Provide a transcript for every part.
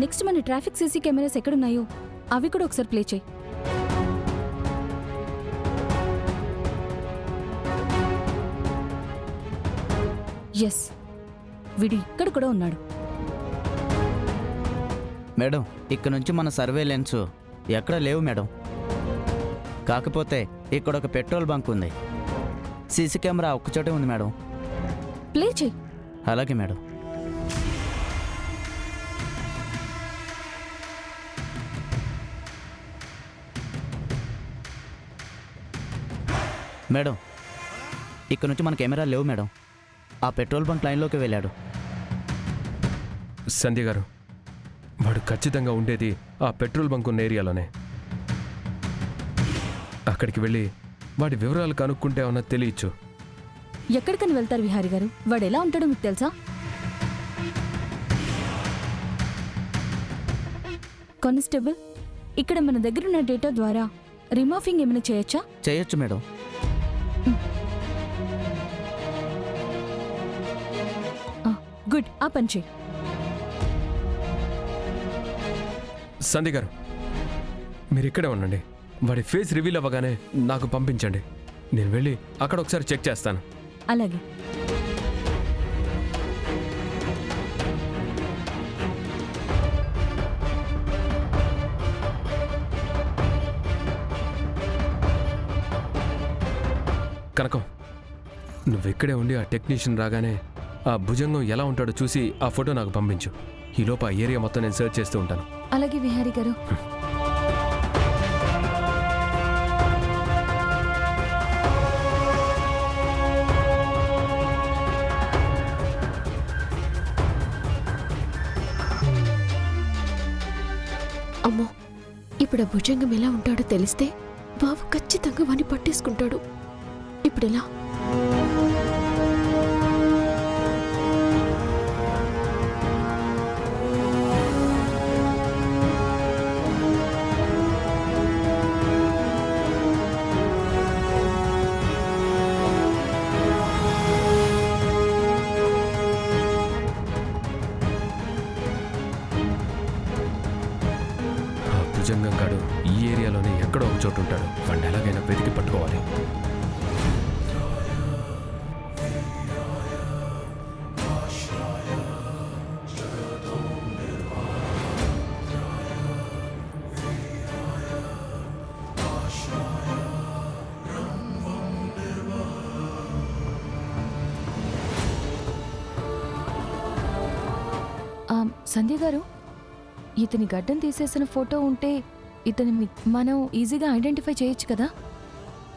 Next మన traffic CC cameras ఎక్కడున్నాయో అవి కూడా ఒకసారి ప్లే చేయి. ఎస్, వీడు ఇక్కడ కూడా ఉన్నాడు. మేడం, ఇక్కడ నుంచి మన సర్వేలెన్స్ ఎక్కడ లేవు మేడం. కాకపోతే ఇక్కడ ఒక పెట్రోల్ బంక్ ఉంది. సీసీ కెమెరా ఒక్కచోటే ఉంది మేడం. ప్లే చేయి. అలాగే మేడం. మేడం, ఇక్కడ నుంచి మన కెమెరా లేవు మేడం. ఆ పెట్రోల్ బంక్ లైన్లోకి వెళ్ళాడు. సంధ్య గారు, వాడు ఖచ్చితంగా ఉండేది ఆ పెట్రోల్ బంక్ ఉన్న ఏరియాలోనే. అక్కడికి వెళ్ళి వాడి వివరాలు కనుక్కుంటే ఏమన్నా తెలియచ్చు. ఎక్కడికని వెళ్తారు విహారీ గారు? వాడు ఎలా ఉంటాడో మీకు తెలుసా? కానిస్టేబుల్, ఇక్కడ మన దగ్గరున్న డేటా ద్వారా రిమార్ఫింగ్ ఏమైనా చేయొచ్చా? చేయొచ్చు మేడం. గుడ్, ఆ పని చేయి. సంధ్య గారు, మీరు ఇక్కడే ఉండండి. వాడి ఫేస్ రివీల్ అవ్వగానే నాకు పంపించండి. నేను వెళ్ళి అక్కడ ఒకసారి చెక్ చేస్తాను. అలాగే. కనకం, నువ్వెక్కడే ఉండి ఆ టెక్నీషియన్ రాగానే ఆ భుజంగం ఎలా ఉంటాడో చూసి ఆ ఫోటో నాకు పంపించు. ఈలోపు ఆ ఏరియా మొత్తం నేను సెర్చ్ చేస్తూ ఉంటాను. అలాగే విహారీ గారు. అమ్మో, ఇప్పుడు ఆ భుజంగం ఎలా ఉంటాడో తెలిస్తే బావ ఖచ్చితంగా వాణ్ణి పట్టేసుకుంటాడు. ఇప్పుడెలా? భుజంగం గాడు ఈ ఏరియాలోనే ఎక్కడో ఒక చోటు ఉంటాడు. వాడిని ఎలాగైనా వెతికి పట్టుకోవాలి. సంధ్య గారు, ఇతని గడ్డం తీసేసిన ఫోటో ఉంటే ఇతని మనం ఈజీగా ఐడెంటిఫై చేయొచ్చు కదా?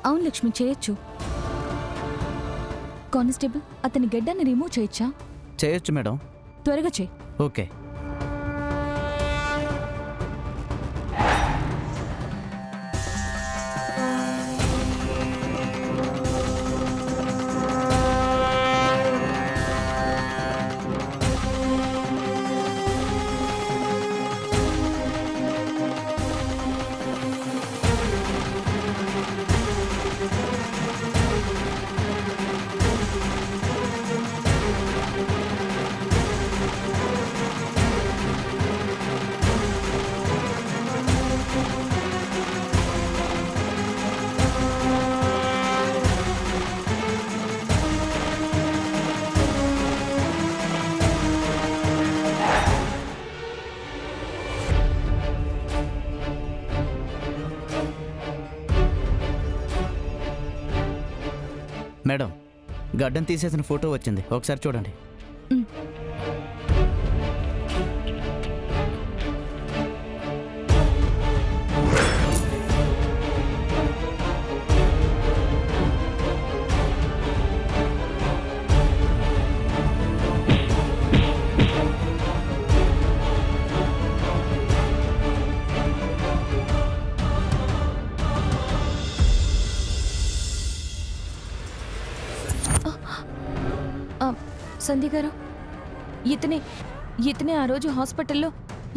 అవును లక్ష్మి, చేయొచ్చు. కానిస్టేబుల్, అతని గడ్డాన్ని రిమూవ్ చేయొచ్చా? చేయొచ్చు మేడం. త్వరగా చేయి. ఓకే. మేడం, గడ్డం తీసేసిన ఫోటో వచ్చింది, ఒకసారి చూడండి. సంధ్య గారు, ఇతనే ఆ రోజు హాస్పిటల్లో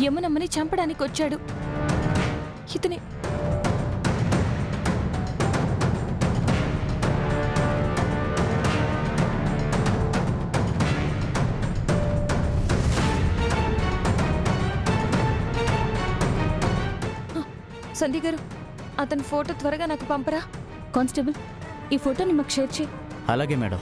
యమునమ్మని చంపడానికి వచ్చాడు. ఇతనే. సంధ్య గారు అతని ఫోటో త్వరగా నాకు పంపరా. కానిస్టేబుల్, ఈ ఫోటోని మాకు షేర్ చేయి. అలాగే మేడం.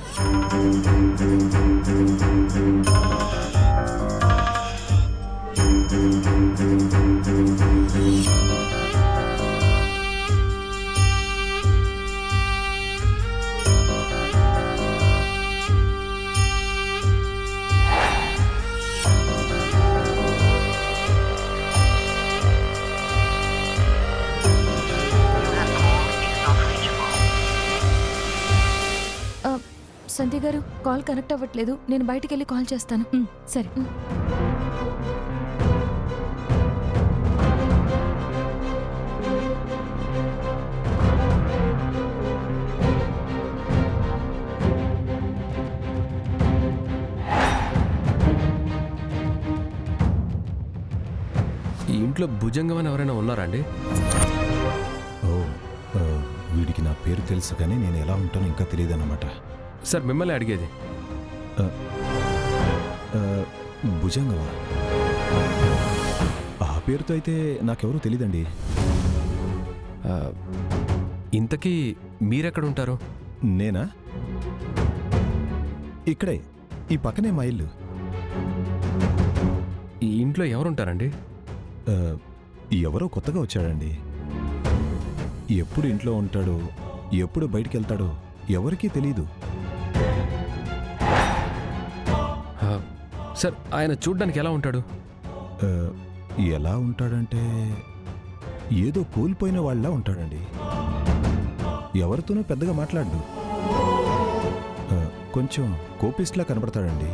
సంధ్య గారు కాల్ కనెక్ట్ అవ్వట్లేదు. నేను బయటికి వెళ్ళి కాల్ చేస్తాను. సరే. ఈ ఇంట్లో భుజంగం అని ఎవరైనా ఉన్నారా అండి? ఓ, వీడికి నా పేరు తెలుసు కానీ నేను ఎలా ఉంటానో ఇంకా తెలియదు అన్నమాట. సార్ మిమ్మల్ని అడిగేది. భుజంగమా? ఆ పేరుతో అయితే నాకెవరూ తెలీదండి. ఇంతకీ మీరెక్కడ ఉంటారు? నేనా? ఇక్కడే, ఈ పక్కనే మా ఇల్లు. ఈ ఇంట్లో ఎవరుంటారండి? ఎవరో కొత్తగా వచ్చాడండి. ఎప్పుడు ఇంట్లో ఉంటాడో ఎప్పుడు బయటికి వెళ్తాడో ఎవరికీ తెలీదు. సార్ ఆయన చూడ్డానికి ఎలా ఉంటాడు? ఎలా ఉంటాడంటే ఏదో కోల్పోయిన వాళ్ళ ఉంటాడండి. ఎవరితోనూ పెద్దగా మాట్లాడు. కొంచెం కోపిస్ట్లా కనబడతాడండి.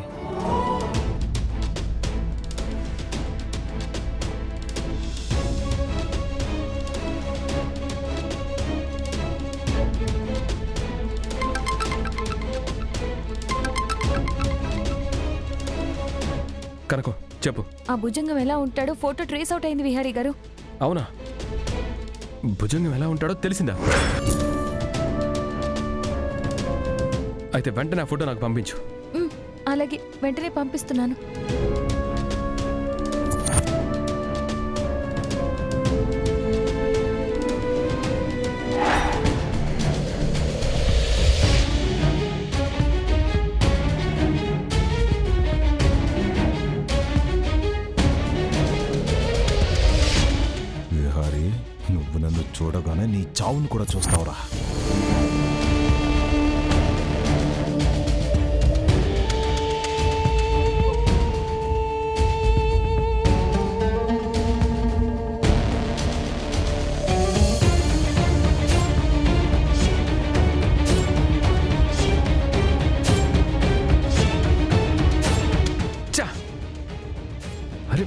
కనకం చెప్పు. ఆ భుజంగం ఎలా ఉంటాడో ఫోటో ట్రేస్ అవుట్ అయింది విహారీ గారు. అవునా? భుజంగం ఎలా ఉంటాడో తెలిసిందా? అయితే వెంటనే ఆ ఫోటో నాకు పంపించు. అలాగే, వెంటనే పంపిస్తున్నాను. విహారీ, నువ్వు నన్ను చూడగానే నీ చావును కూడా చూస్తావురా. అరే,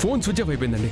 ఫోన్ స్విచ్ ఆఫ్ అయిపోయిందండి.